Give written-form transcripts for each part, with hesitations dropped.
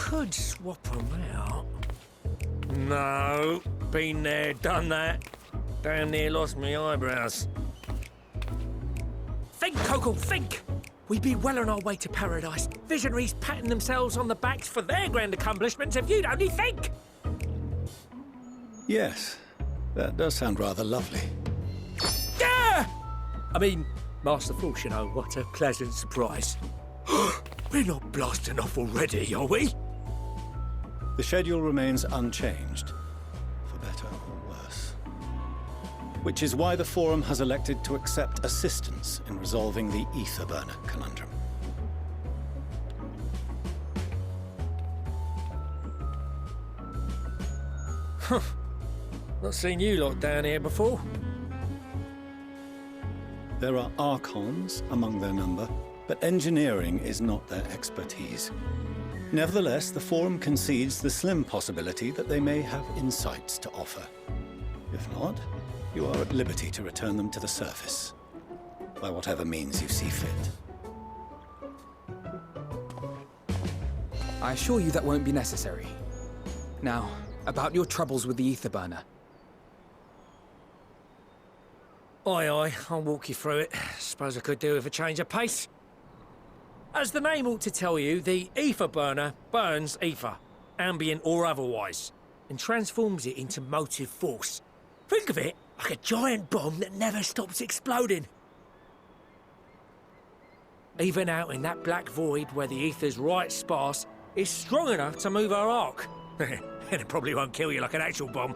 could swap them out. No, been there, done that. Damn near lost me eyebrows. Think, Kokkol, think! We'd be well on our way to paradise. Visionaries patting themselves on the backs for their grand accomplishments if you'd only think! Yes, that does sound rather lovely. Yeah! I mean, Master Force, you know, what a pleasant surprise. We're not blasting off already, are we? The schedule remains unchanged, for better or worse. Which is why the Forum has elected to accept assistance in resolving the ether burner conundrum. Huh. Not seen you lot down here before. There are Archons among their number, but engineering is not their expertise. Nevertheless, the Forum concedes the slim possibility that they may have insights to offer. If not, you are at liberty to return them to the surface, by whatever means you see fit. I assure you that won't be necessary. Now, about your troubles with the ether burner. Aye, aye, I'll walk you through it. Suppose I could do with a change of pace. As the name ought to tell you, the ether burner burns ether, ambient or otherwise, and transforms it into motive force. Think of it like a giant bomb that never stops exploding. Even out in that black void where the ether's right sparse, it's strong enough to move our arc. And it probably won't kill you like an actual bomb.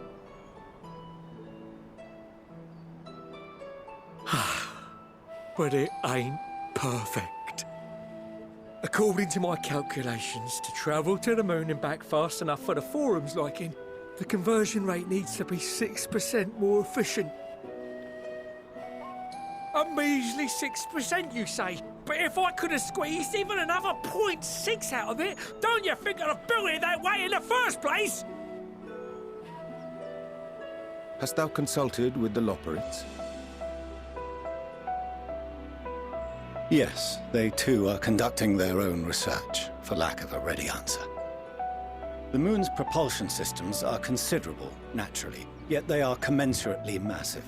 But it ain't perfect. According to my calculations, to travel to the moon and back fast enough for the Forum's liking, the conversion rate needs to be 6% more efficient. A measly 6%, you say? But if I could have squeezed even another 0.6 out of it, don't you think I'd have built it that way in the first place? Hast thou consulted with the Loperites? Yes, they too are conducting their own research, for lack of a ready answer. The moon's propulsion systems are considerable, naturally, yet they are commensurately massive.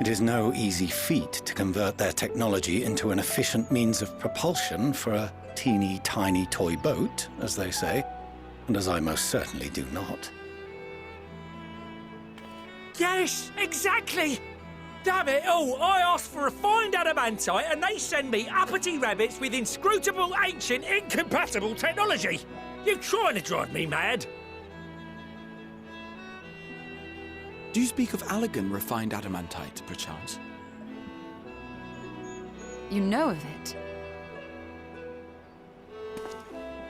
It is no easy feat to convert their technology into an efficient means of propulsion for a teeny tiny toy boat, as they say, and as I most certainly do not. Yes, exactly! Damn it all, I asked for refined adamantite and they send me uppity rabbits with inscrutable, ancient, incompatible technology! You're trying to drive me mad! Do you speak of Allegan refined adamantite, perchance? You know of it?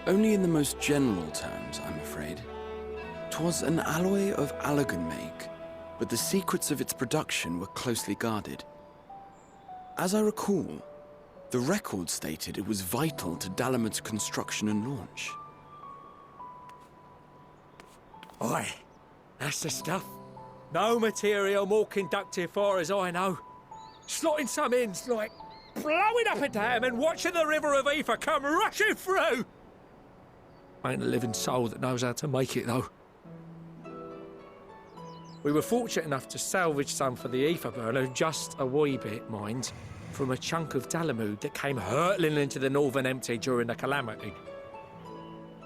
Only in the most general terms, I'm afraid. 'Twas an alloy of Allegan make, but the secrets of its production were closely guarded. As I recall, the record stated it was vital to Dalamud's construction and launch. Aye, that's the stuff. No material more conductive far as I know. Slotting some ends like blowing up a dam and watching the river of ether come rushing through. Ain't a living soul that knows how to make it though. We were fortunate enough to salvage some for the ether burner, just a wee bit, mind, from a chunk of Dalamud that came hurtling into the Northern Empty during the calamity.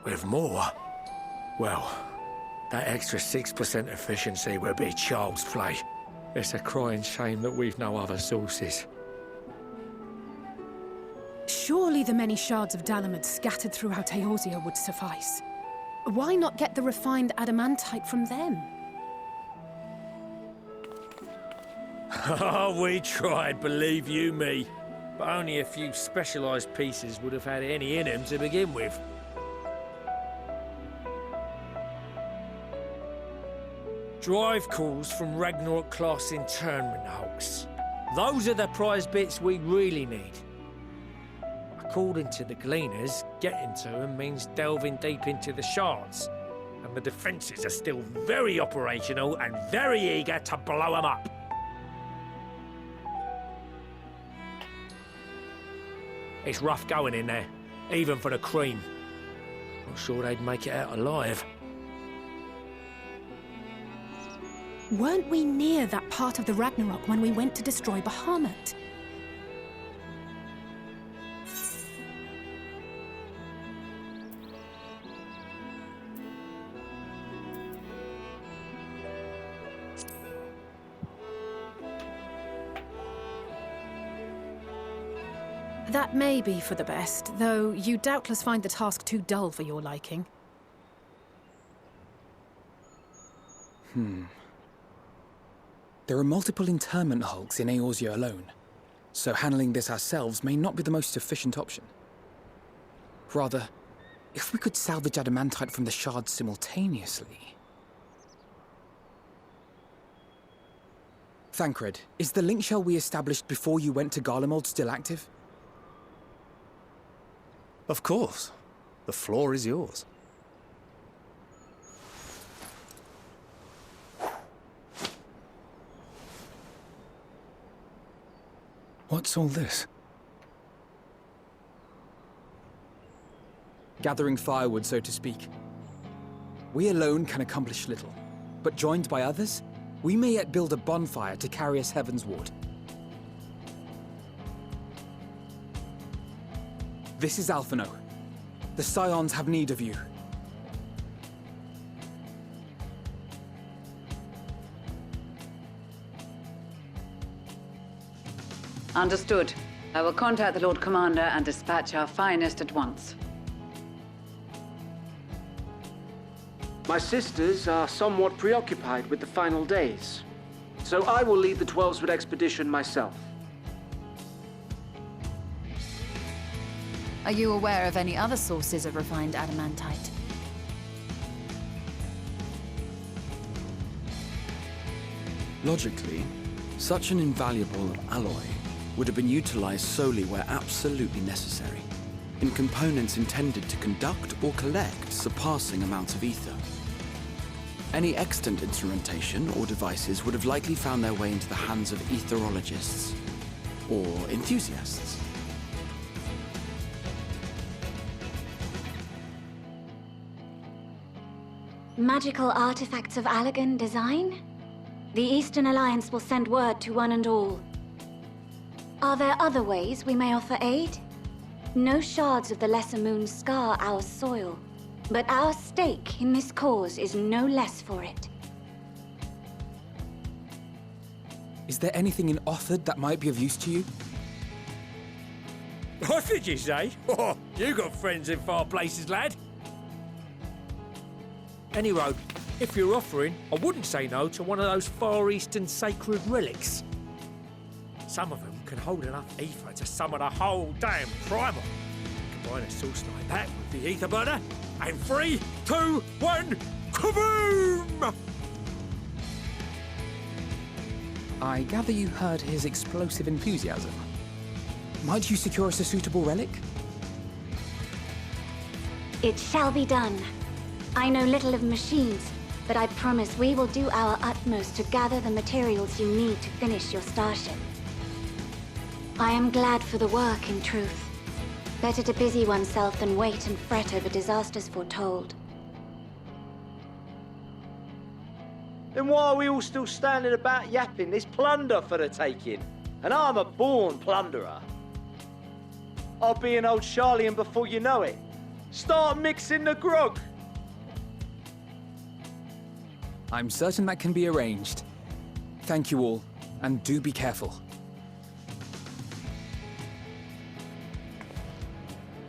With more, well, that extra 6% efficiency would be child's play. It's a crying shame that we've no other sources. Surely the many shards of Dalamud scattered throughout Eorzea would suffice. Why not get the refined adamantite from them? Oh, we tried, believe you me. But only a few specialised pieces would have had any in them to begin with. Drive calls from Ragnarok-class internment hulks. Those are the prize bits we really need. According to the Gleaners, getting to them means delving deep into the shards. And the defences are still very operational and very eager to blow them up. It's rough going in there. even for the cream. Not sure they'd make it out alive. Weren't we near that part of the Ragnarok when we went to destroy Bahamut? That may be for the best, though you doubtless find the task too dull for your liking. There are multiple internment hulks in Eorzea alone, so handling this ourselves may not be the most efficient option. Rather, if we could salvage adamantite from the shards simultaneously... Thancred, is the link shell we established before you went to Garlemald still active? Of course. The floor is yours. What's all this? Gathering firewood, so to speak. We alone can accomplish little, but joined by others, we may yet build a bonfire to carry us heavensward. This is Alphino. The Scions have need of you. Understood. I will contact the Lord Commander and dispatch our finest at once. My sisters are somewhat preoccupied with the final days, so I will lead the 12-Sword expedition myself. Are you aware of any other sources of refined adamantite? Logically, such an invaluable alloy would have been utilized solely where absolutely necessary, in components intended to conduct or collect surpassing amounts of ether. Any extant instrumentation or devices would have likely found their way into the hands of etherologists or enthusiasts. Magical artifacts of Allagan design? The Eastern Alliance will send word to one and all. Are there other ways we may offer aid? No shards of the Lesser Moon scar our soil, but our stake in this cause is no less for it. Is there anything in Othard that might be of use to you? What did you say? Oh, you got friends in far places, lad. Any road, if you're offering, I wouldn't say no to one of those Far Eastern sacred relics. Some of them can hold enough ether to summon a whole damn primal. Combine a source like that with the ether burner, and 3, 2, 1, kaboom! I gather you heard his explosive enthusiasm. Might you secure us a suitable relic? It shall be done. I know little of machines, but I promise we will do our utmost to gather the materials you need to finish your starship. I am glad for the work, in truth. Better to busy oneself than wait and fret over disasters foretold. Then why are we all still standing about yapping? There's plunder for the taking, and I'm a born plunderer. I'll be an old Charlian before you know it. Start mixing the grog. I'm certain that can be arranged. Thank you all, and do be careful.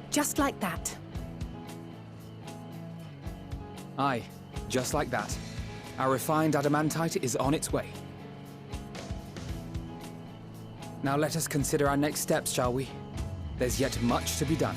Just like that. Aye, just like that. Our refined adamantite is on its way. Now let us consider our next steps, shall we? There's yet much to be done.